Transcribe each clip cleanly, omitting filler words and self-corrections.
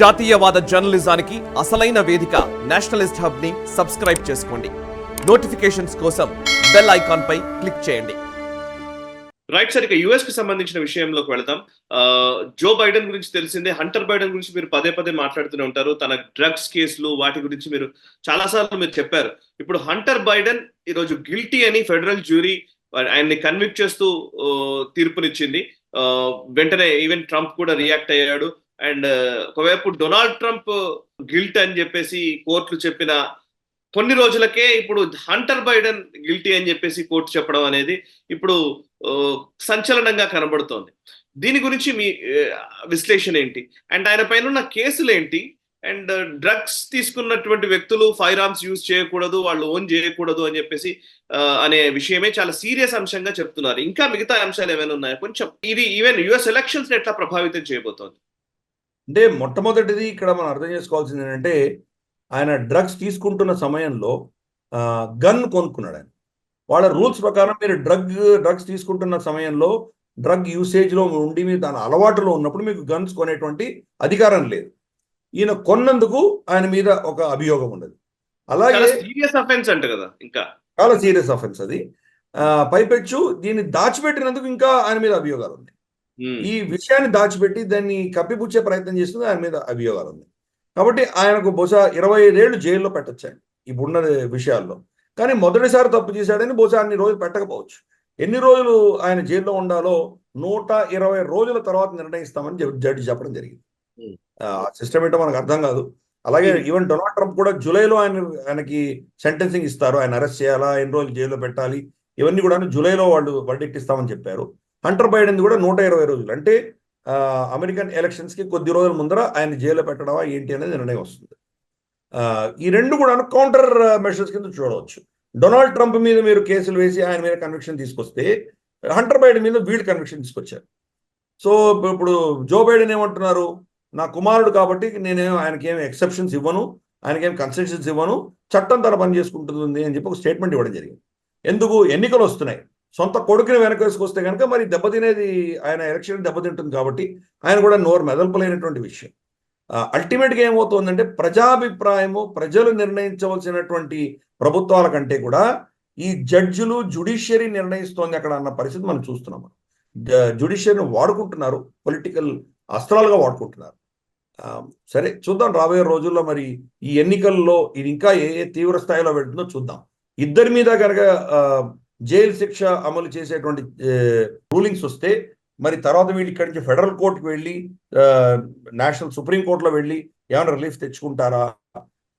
జాతీయవాద జర్నలిజానికి అసలైన వేదిక నేషనలిస్ట్ హబ్ ని సబ్స్క్రైబ్ చేసుకోండి. నోటిఫికేషన్స్ కోసం బెల్ ఐకాన్ పై క్లిక్ చేయండి. రైట్ సార్, ఇక యుఎస్ కి సంబంధించిన విషయంలోకి వెళదాం. జో బైడెన్ గురించి తెలిసిందే. హంటర్ బైడెన్ గురించి మీరు పదే పదే మాట్లాడుతూనే ఉంటారు. తన డ్రగ్స్ కేసులు వాటి గురించి మీరు చాలాసార్లు మీరు చెప్పారు. ఇప్పుడు హంటర్ బైడెన్ ఈరోజు గిల్టీ అని ఫెడరల్ జ్యూరీ ఆయన్ని కన్విక్ట్ చేస్తూ తీర్పునిచ్చింది. వెంటనే ఈవెన్ ట్రంప్ కూడా రియాక్ట్ అయ్యాడు. అండ్ ఒకవైపు డొనాల్డ్ ట్రంప్ గిల్ట్ అని చెప్పేసి కోర్టులు చెప్పిన కొన్ని రోజులకే ఇప్పుడు హంటర్ బైడెన్ గిల్టీ అని చెప్పేసి కోర్టు చెప్పడం అనేది ఇప్పుడు సంచలనంగా కనబడుతోంది. దీని గురించి మీ విశ్లేషణ ఏంటి? అండ్ ఆయన పైన ఉన్న కేసులు ఏంటి? అండ్ డ్రగ్స్ తీసుకున్నటువంటి వ్యక్తులు ఫైర్ ఆర్మ్స్ యూజ్ చేయకూడదు, వాళ్ళు ఓన్ చేయకూడదు అని చెప్పేసి అనే విషయమే చాలా సీరియస్ అంశంగా చెప్తున్నారు. ఇంకా మిగతా అంశాలు ఏమైనా ఉన్నాయా? కొంచెం ఇది ఈవెన్ యుఎస్ ఎలక్షన్స్ ఎట్లా ప్రభావితం చేయబోతోంది? అంటే మొట్టమొదటిది ఇక్కడ మనం అర్థం చేసుకోవాల్సింది ఏంటంటే, ఆయన డ్రగ్స్ తీసుకుంటున్న సమయంలో గన్ కొనుక్కున్నాడు. ఆయన వాళ్ళ రూల్స్ ప్రకారం మీరు డ్రగ్స్ తీసుకుంటున్న సమయంలో డ్రగ్ యూసేజ్లో ఉండి మీరు దాని అలవాటులో ఉన్నప్పుడు మీకు గన్స్ కొనేటువంటి అధికారం లేదు. ఈయన కొన్నందుకు ఆయన మీద ఒక అభియోగం ఉన్నది. అలాగే సీరియస్ అఫెన్స్ అంట కదా, ఇంకా చాలా సీరియస్ అఫెన్స్ అది. పైపెచ్చు దీన్ని దాచిపెట్టినందుకు ఇంకా ఆయన మీద అభియోగాలు ఉన్నాయి. ఈ విషయాన్ని దాచిపెట్టి దాన్ని కప్పిపుచ్చే ప్రయత్నం చేస్తుంది, ఆయన మీద అభియోగాలు ఉన్నాయి. కాబట్టి ఆయనకు బహుశా 25 ఏళ్ళు జైల్లో పెట్టొచ్చాడు ఇప్పుడున్న విషయాల్లో. కానీ మొదటిసారి తప్పు చేశాడని బహుశా అన్ని రోజులు పెట్టకపోవచ్చు. ఎన్ని రోజులు ఆయన జైల్లో ఉండాలో 120 రోజుల తర్వాత నిర్ణయిస్తామని జడ్జి చెప్పడం జరిగింది. సిస్టమ్ ఏంటో మనకు అర్థం కాదు. అలాగే ఈవెన్ డొనాల్డ్ ట్రంప్ కూడా జూలైలో ఆయనకి సెంటెన్సింగ్ ఇస్తారు. ఆయన అరెస్ట్ చేయాలా, ఎన్ని రోజులు జైల్లో పెట్టాలి, ఇవన్నీ కూడా జూలైలో వాళ్ళు వర్డిక్ట్ ఇస్తామని చెప్పారు. హంటర్ బైడెన్ కూడా 120 రోజులు, అంటే అమెరికన్ ఎలక్షన్స్ కి కొద్ది రోజుల ముందర ఆయన జైల్లో పెట్టడమా ఏంటి అనేది నిర్ణయం వస్తుంది. ఈ రెండు కూడా కౌంటర్ మెషర్స్ కింద చూడవచ్చు. డొనాల్డ్ ట్రంప్ మీద మీరు కేసులు వేసి ఆయన మీద కన్విక్షన్ తీసుకొస్తే హంటర్ బైడెన్ మీద వీళ్ళు కన్విక్షన్ తీసుకొచ్చారు. సో ఇప్పుడు జో బైడెన్ ఏమంటున్నారు, నా కుమారుడు కాబట్టి నేనేం ఆయనకేం ఎక్సెప్షన్స్ ఇవ్వను, ఆయనకేం కన్సెషన్స్ ఇవ్వను, చట్టం తన పని చేసుకుంటుంది అని చెప్పి ఒక స్టేట్మెంట్ ఇవ్వడం జరిగింది. ఎందుకు? ఎన్నికలు వస్తున్నాయి. సొంత కొడుకుని వెనక వేసుకొస్తే కనుక మరి దెబ్బతినేది ఆయన ఎలక్షన్ దెబ్బతింటుంది. కాబట్టి ఆయన కూడా నోరు మెదల్పలేనటువంటి విషయం. అల్టిమేట్గా ఏమవుతుందంటే ప్రజాభిప్రాయము, ప్రజలు నిర్ణయించవలసినటువంటి ప్రభుత్వాల కంటే కూడా ఈ జడ్జిలు, జ్యుడిషియరీ నిర్ణయిస్తోంది అక్కడ అన్న పరిస్థితి మనం చూస్తున్నాం. జ్యుడిషియరీని వాడుకుంటున్నారు, పొలిటికల్ అస్త్రాలుగా వాడుకుంటున్నారు. సరే, చూద్దాం రాబోయే రోజుల్లో మరి ఈ ఎన్నికల్లో ఇది ఇంకా ఏ తీవ్ర స్థాయిలో వెళ్తుందో చూద్దాం. ఇద్దరి మీద కనుక జైలు శిక్ష అమలు చేసేటువంటి రూలింగ్స్ వస్తే మరి తర్వాత వీళ్ళు ఇక్కడి నుంచి ఫెడరల్ కోర్టుకు వెళ్ళి నేషనల్ సుప్రీం కోర్టులో వెళ్ళి ఏమైనా రిలీఫ్ తెచ్చుకుంటారా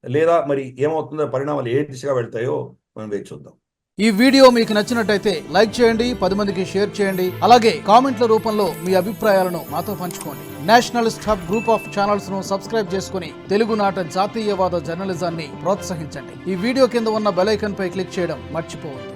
లేదా మరి ఏమవుతుందో, పరిణామాలు ఏ దిశగా వెళ్తాయో మనం వేచి చూద్దాం. ఈ వీడియో మీకు నచ్చినట్టయితే లైక్ చేయండి, 10 మందికి షేర్ చేయండి. అలాగే కామెంట్ల రూపంలో మీ అభిప్రాయాలను మాతో పంచుకోండి. Nationalist hub group of channels ను సబ్స్క్రైబ్ చేసుకుని తెలుగునాట జాతీయవాద జర్నలిజాన్ని ప్రోత్సహించండి. ఈ వీడియో కింద ఉన్న బెల్ ఐకాన్ పై క్లిక్ చేయడం మర్చిపోవద్దు.